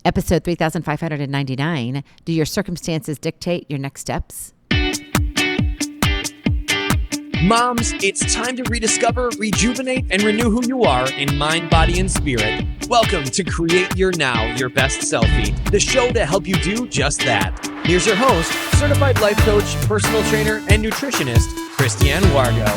Episode 3599, do your circumstances dictate your next steps? Moms, it's time to rediscover, rejuvenate, and renew who you are in mind, body, and spirit. Welcome to Create Your Now, Your Best Selfie, the show to help you do just that. Here's your host, certified life coach, personal trainer, and nutritionist, Kristianne Wargo.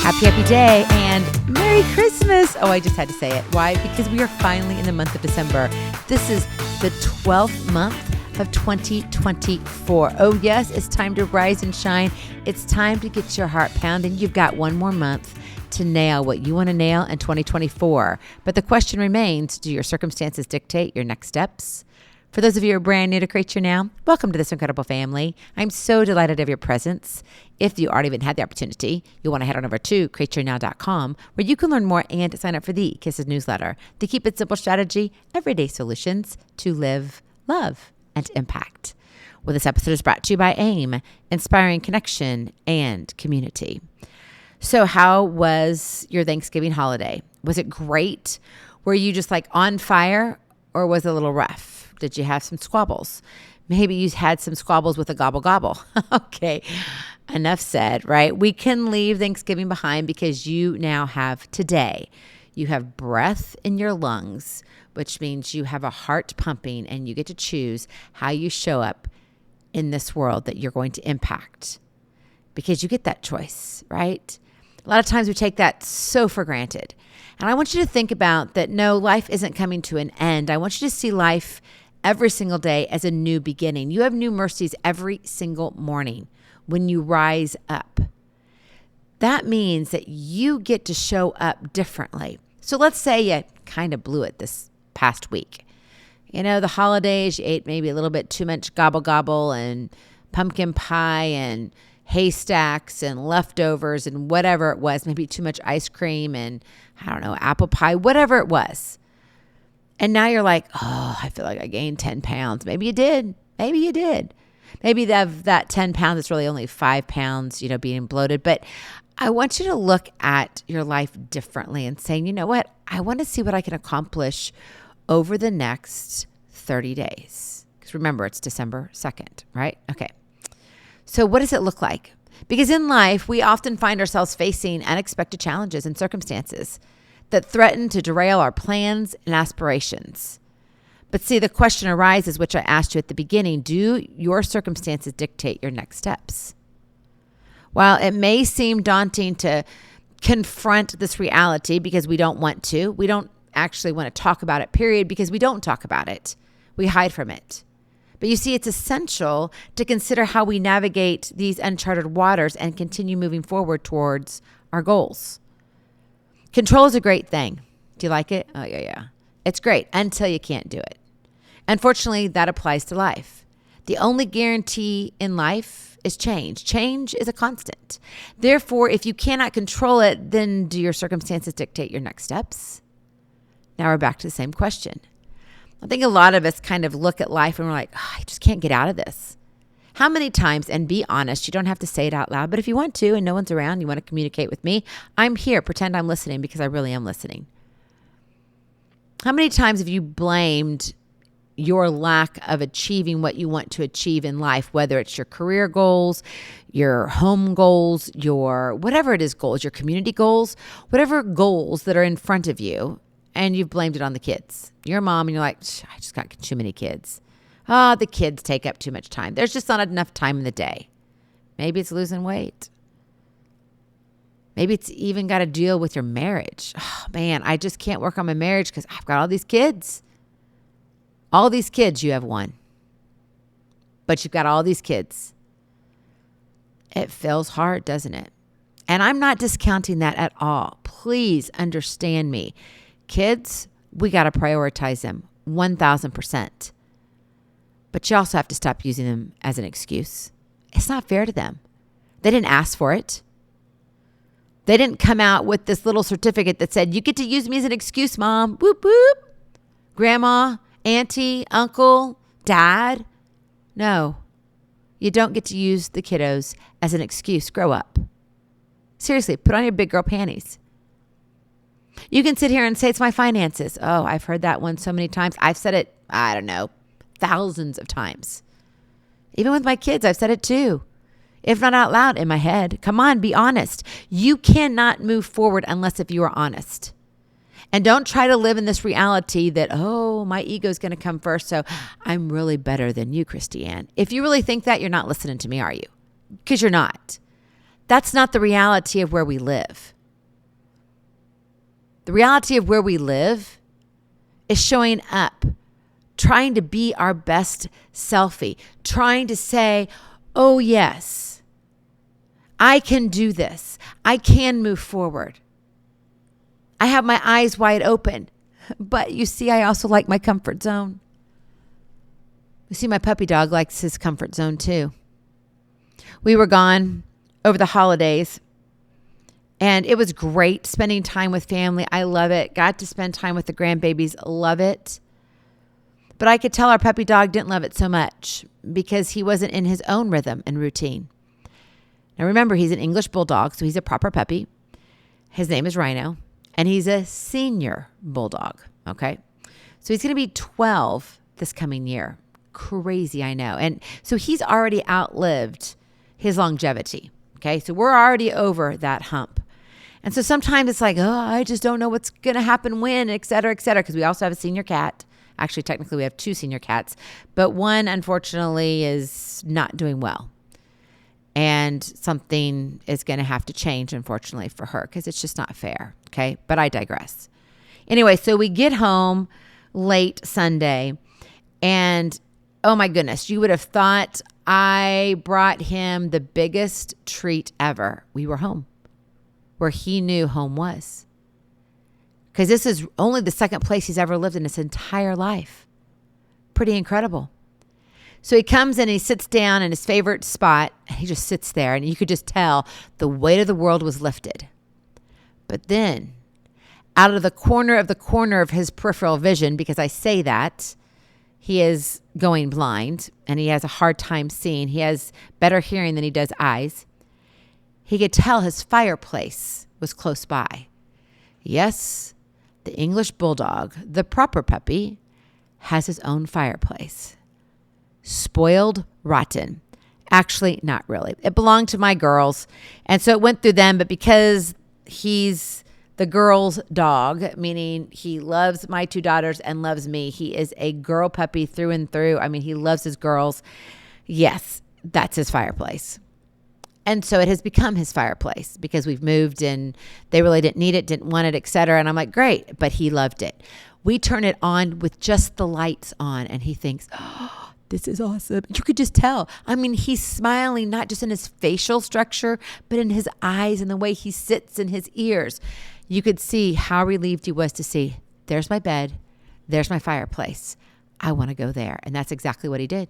Happy day and Merry Christmas. Oh, I just had to say it. Why? Because we are finally in the month of December. This is the 12th month of 2024. Oh yes, it's time to rise and shine. It's time to get your heart pounding. You've got one more month to nail what you want to nail in 2024. But the question remains, do your circumstances dictate your next steps? For those of you who are brand new to Create Your Now, welcome to this incredible family. I'm so delighted of your presence. If you already even had the opportunity, you'll want to head on over to createyournow.com where you can learn more and sign up for the Kisses newsletter, the Keep It Simple strategy, everyday solutions to live, love, and impact. Well, this episode is brought to you by AIM, inspiring connection and community. So how was your Thanksgiving holiday? Was it great? Were you just like on fire or was it a little rough? Did you have some squabbles? Maybe you had some squabbles with a gobble gobble. Okay, enough said, right? We can leave Thanksgiving behind because you now have today. You have breath in your lungs, which means you have a heart pumping and you get to choose how you show up in this world that you're going to impact because you get that choice, right? A lot of times we take that so for granted. And I want you to think about that, no, life isn't coming to an end. I want you to see life every single day as a new beginning. You have new mercies every single morning when you rise up. That means that you get to show up differently. So let's say you kind of blew it this past week. You know, the holidays, you ate maybe a little bit too much gobble gobble and pumpkin pie and haystacks and leftovers and whatever it was, maybe too much ice cream and I don't know, apple pie, whatever it was. And now you're like, oh, I feel like I gained 10 pounds. Maybe you did. Maybe you did. Maybe that 10 pounds, it's really only 5 pounds, being bloated. But I want you to look at your life differently and saying, you know what? I want to see what I can accomplish over the next 30 days. Because remember, it's December 2nd, right? Okay. So what does it look like? Because in life, we often find ourselves facing unexpected challenges and circumstances that threaten to derail our plans and aspirations. But see, the question arises, which I asked you at the beginning, do your circumstances dictate your next steps? While it may seem daunting to confront this reality because we don't want to, we don't actually want to talk about it, period, because we don't talk about it. We hide from it. But you see, it's essential to consider how we navigate these uncharted waters and continue moving forward towards our goals. Control is a great thing. Do you like it? Oh, yeah. It's great until you can't do it. Unfortunately, that applies to life. The only guarantee in life is change. Change is a constant. Therefore, if you cannot control it, then do your circumstances dictate your next steps? Now we're back to the same question. I think a lot of us kind of look at life and we're like, I just can't get out of this. How many times, and be honest, you don't have to say it out loud, but if you want to and no one's around, you want to communicate with me, I'm here. Pretend I'm listening because I really am listening. How many times have you blamed your lack of achieving what you want to achieve in life, whether it's your career goals, your home goals, your whatever it is goals, your community goals, whatever goals that are in front of you, and you've blamed it on the kids. You're a mom and you're like, I just got too many kids. The kids take up too much time. There's just not enough time in the day. Maybe it's losing weight. Maybe it's even got to deal with your marriage. Oh, man, I just can't work on my marriage because I've got all these kids. All these kids, you have one. But you've got all these kids. It feels hard, doesn't it? And I'm not discounting that at all. Please understand me. Kids, we got to prioritize them 1,000%. But you also have to stop using them as an excuse. It's not fair to them. They didn't ask for it. They didn't come out with this little certificate that said, you get to use me as an excuse, Mom. Whoop, whoop. Grandma, auntie, uncle, dad. No, you don't get to use the kiddos as an excuse. Grow up. Seriously, put on your big girl panties. You can sit here and say it's my finances. Oh, I've heard that one so many times. I've said it, I don't know, thousands of times. Even with my kids, I've said it too. If not out loud, in my head. Come on, be honest. You cannot move forward unless if you are honest. And don't try to live in this reality that, oh, my ego is going to come first, so I'm really better than you, Kristianne. If you really think that, you're not listening to me, are you? Because you're not. That's not the reality of where we live. The reality of where we live is showing up, trying to be our best selfie, trying to say, oh, yes, I can do this. I can move forward. I have my eyes wide open. But you see, I also like my comfort zone. You see, my puppy dog likes his comfort zone too. We were gone over the holidays, and it was great spending time with family. I love it. Got to spend time with the grandbabies. Love it. But I could tell our puppy dog didn't love it so much because he wasn't in his own rhythm and routine. Now remember, he's an English bulldog, so he's a proper puppy. His name is Rhino. And he's a senior bulldog, okay? So he's going to be 12 this coming year. Crazy, I know. And so he's already outlived his longevity, okay? So we're already over that hump. And so sometimes it's like, oh, I just don't know what's going to happen when, et cetera, because we also have a senior cat. Actually, technically, we have 2 senior cats, but one, unfortunately, is not doing well. And something is going to have to change, unfortunately, for her because it's just not fair. Okay. But I digress. Anyway, so we get home late Sunday and oh my goodness, you would have thought I brought him the biggest treat ever. We were home where he knew home was because this is only the second place he's ever lived in his entire life. Pretty incredible. So he comes in and he sits down in his favorite spot. And he just sits there and you could just tell the weight of the world was lifted. But then out of the corner of his peripheral vision, because I say that, he is going blind and he has a hard time seeing. He has better hearing than he does eyes. He could tell his fireplace was close by. Yes, the English bulldog, the proper puppy, has his own fireplace. Spoiled rotten. Actually, not really. It belonged to my girls. And so it went through them. But because he's the girl's dog, meaning he loves my 2 daughters and loves me, he is a girl puppy through and through. I mean, he loves his girls. Yes, that's his fireplace. And so it has become his fireplace because we've moved and they really didn't need it, didn't want it, etc. And I'm like, great. But he loved it. We turn it on with just the lights on and he thinks, oh, this is awesome. You could just tell. I mean, he's smiling, not just in his facial structure, but in his eyes and the way he sits in his ears. You could see how relieved he was to see, there's my bed, there's my fireplace. I want to go there. And that's exactly what he did.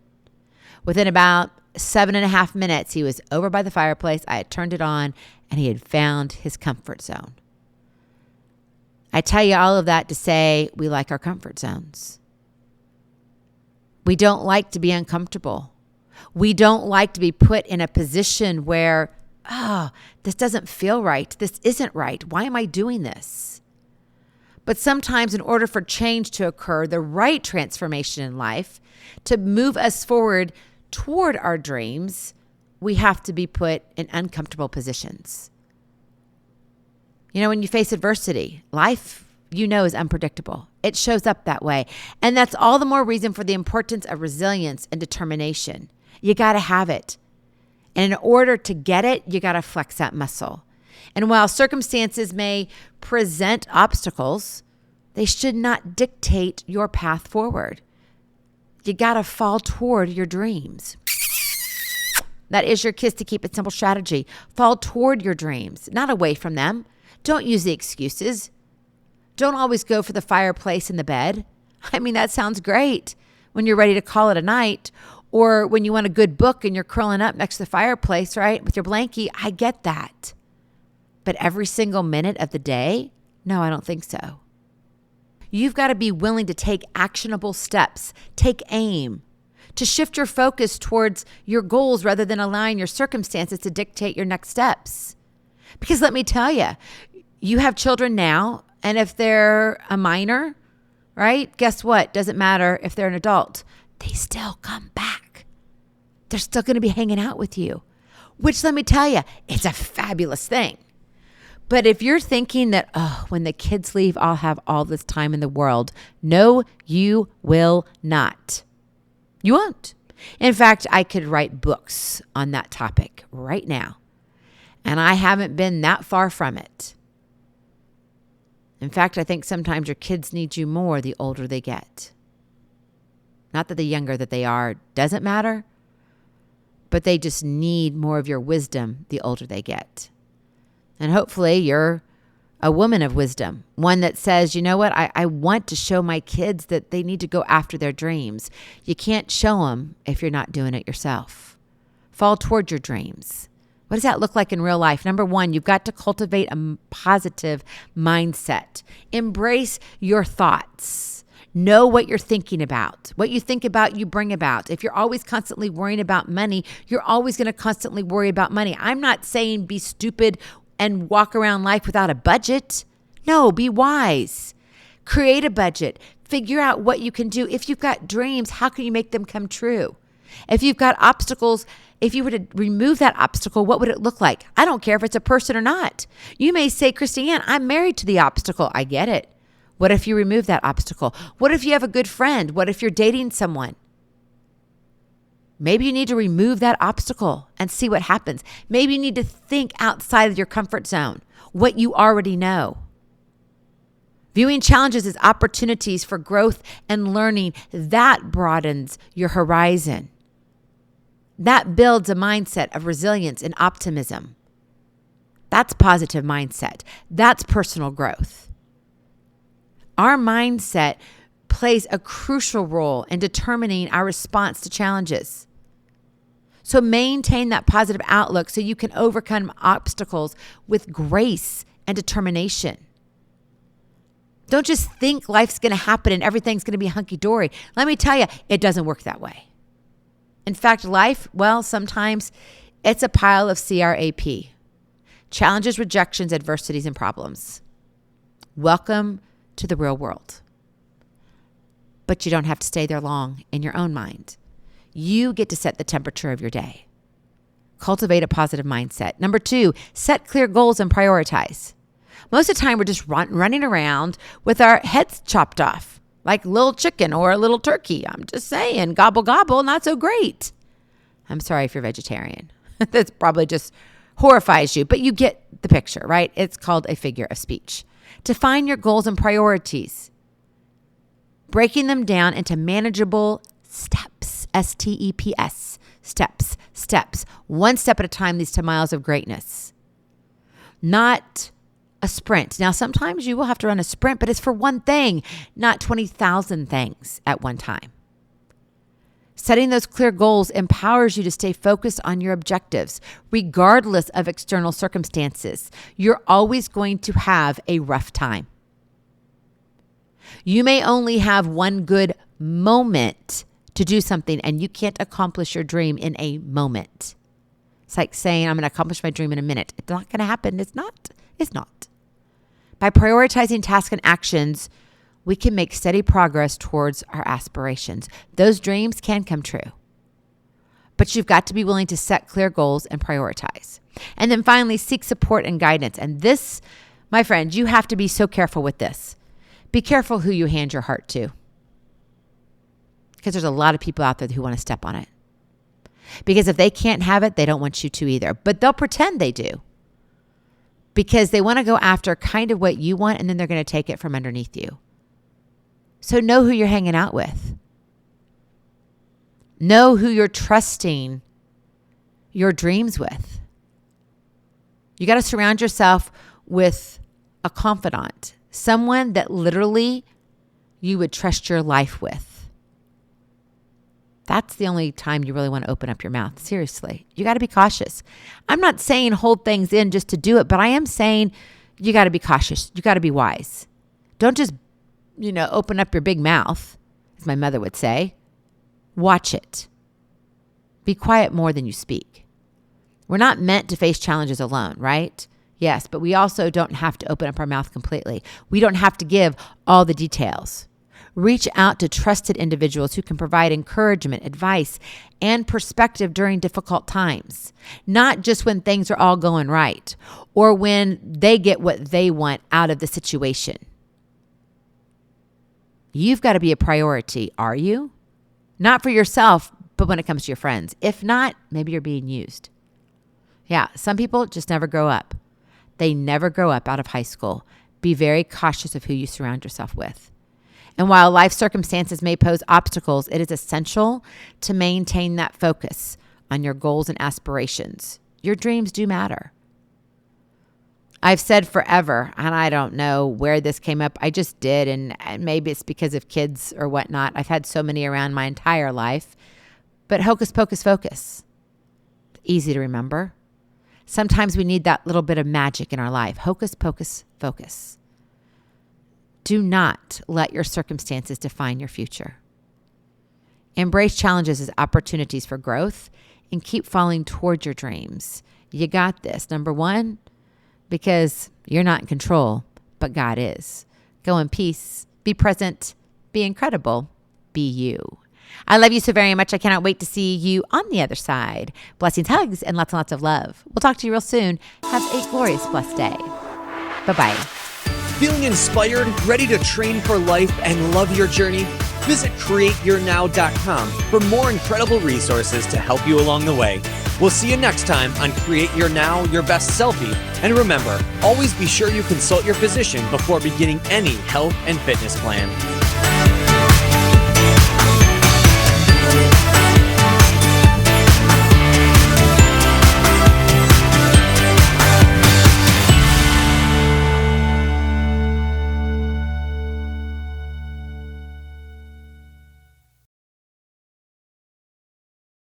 Within about 7.5 minutes, he was over by the fireplace. I had turned it on and he had found his comfort zone. I tell you all of that to say we like our comfort zones. We don't like to be uncomfortable. We don't like to be put in a position where, oh, this doesn't feel right. This isn't right. Why am I doing this? But sometimes in order for change to occur, the right transformation in life, to move us forward toward our dreams, we have to be put in uncomfortable positions. You know, when you face adversity, life, is unpredictable. It shows up that way. And that's all the more reason for the importance of resilience and determination. You got to have it. And in order to get it, you got to flex that muscle. And while circumstances may present obstacles, they should not dictate your path forward. You got to fall toward your dreams. That is your kiss to keep it simple strategy. Fall toward your dreams, not away from them. Don't use the excuses. Don't always go for the fireplace and the bed. I mean, that sounds great when you're ready to call it a night, or when you want a good book and you're curling up next to the fireplace, right, with your blankie. I get that. But every single minute of the day? No, I don't think so. You've got to be willing to take actionable steps, take aim, to shift your focus towards your goals rather than allowing your circumstances to dictate your next steps. Because let me tell you, you have children now. And if they're a minor, right? Guess what? Doesn't matter if they're an adult. They still come back. They're still going to be hanging out with you, which, let me tell you, it's a fabulous thing. But if you're thinking that, oh, when the kids leave, I'll have all this time in the world. No, you will not. You won't. In fact, I could write books on that topic right now. And I haven't been that far from it. In fact, I think sometimes your kids need you more the older they get. Not that the younger that they are doesn't matter, but they just need more of your wisdom the older they get. And hopefully you're a woman of wisdom, one that says, you know what, I want to show my kids that they need to go after their dreams. You can't show them if you're not doing it yourself. Fall toward your dreams. What does that look like in real life? Number one, you've got to cultivate a positive mindset. Embrace your thoughts. Know what you're thinking about. What you think about, you bring about. If you're always constantly worrying about money, you're always going to constantly worry about money. I'm not saying be stupid and walk around life without a budget. No, be wise. Create a budget. Figure out what you can do. If you've got dreams, how can you make them come true? If you've got obstacles, if you were to remove that obstacle, what would it look like? I don't care if it's a person or not. You may say, Kristianne, I'm married to the obstacle. I get it. What if you remove that obstacle? What if you have a good friend? What if you're dating someone? Maybe you need to remove that obstacle and see what happens. Maybe you need to think outside of your comfort zone, what you already know. Viewing challenges as opportunities for growth and learning, that broadens your horizon. That builds a mindset of resilience and optimism. That's positive mindset. That's personal growth. Our mindset plays a crucial role in determining our response to challenges. So maintain that positive outlook so you can overcome obstacles with grace and determination. Don't just think life's going to happen and everything's going to be hunky-dory. Let me tell you, it doesn't work that way. In fact, life, well, sometimes it's a pile of CRAP. Challenges, rejections, adversities, and problems. Welcome to the real world. But you don't have to stay there long in your own mind. You get to set the temperature of your day. Cultivate a positive mindset. Number two, set clear goals and prioritize. Most of the time, we're just running around with our heads chopped off, like a little chicken or a little turkey. I'm just saying, gobble, gobble, not so great. I'm sorry if you're vegetarian. That's probably just horrifies you, but you get the picture, right? It's called a figure of speech. Define your goals and priorities, breaking them down into manageable steps, STEPS, steps. One step at a time leads to miles of greatness. Not a sprint. Now, sometimes you will have to run a sprint, but it's for one thing, not 20,000 things at one time. Setting those clear goals empowers you to stay focused on your objectives, regardless of external circumstances. You're always going to have a rough time. You may only have one good moment to do something, and you can't accomplish your dream in a moment. It's like saying, I'm going to accomplish my dream in a minute. It's not going to happen. It's not. By prioritizing tasks and actions, we can make steady progress towards our aspirations. Those dreams can come true. But you've got to be willing to set clear goals and prioritize. And then finally, seek support and guidance. And this, my friend, you have to be so careful with this. Be careful who you hand your heart to. Because there's a lot of people out there who want to step on it. Because if they can't have it, they don't want you to either. But they'll pretend they do. Because they want to go after kind of what you want, and then they're going to take it from underneath you. So know who you're hanging out with. Know who you're trusting your dreams with. You got to surround yourself with a confidant, someone that literally you would trust your life with. That's the only time you really want to open up your mouth. Seriously, you got to be cautious. I'm not saying hold things in just to do it, but I am saying you got to be cautious. You got to be wise. Don't just, open up your big mouth, as my mother would say. Watch it. Be quiet more than you speak. We're not meant to face challenges alone, right? Yes, but we also don't have to open up our mouth completely. We don't have to give all the details. Reach out to trusted individuals who can provide encouragement, advice, and perspective during difficult times, not just when things are all going right or when they get what they want out of the situation. You've got to be a priority, are you? Not for yourself, but when it comes to your friends. If not, maybe you're being used. Yeah, some people just never grow up. They never grow up out of high school. Be very cautious of who you surround yourself with. And while life circumstances may pose obstacles, it is essential to maintain that focus on your goals and aspirations. Your dreams do matter. I've said forever, and I don't know where this came up. I just did, and maybe it's because of kids or whatnot. I've had so many around my entire life. But hocus pocus focus. Easy to remember. Sometimes we need that little bit of magic in our life. Hocus pocus focus. Do not let your circumstances define your future. Embrace challenges as opportunities for growth and keep falling toward your dreams. You got this. Number one, because you're not in control, but God is. Go in peace. Be present. Be incredible. Be you. I love you so very much. I cannot wait to see you on the other side. Blessings, hugs, and lots of love. We'll talk to you real soon. Have a glorious, blessed day. Bye-bye. Feeling inspired, ready to train for life and love your journey? Visit createyournow.com for more incredible resources to help you along the way. We'll see you next time on Create Your Now, Your Best Selfie. And remember, always be sure you consult your physician before beginning any health and fitness plan.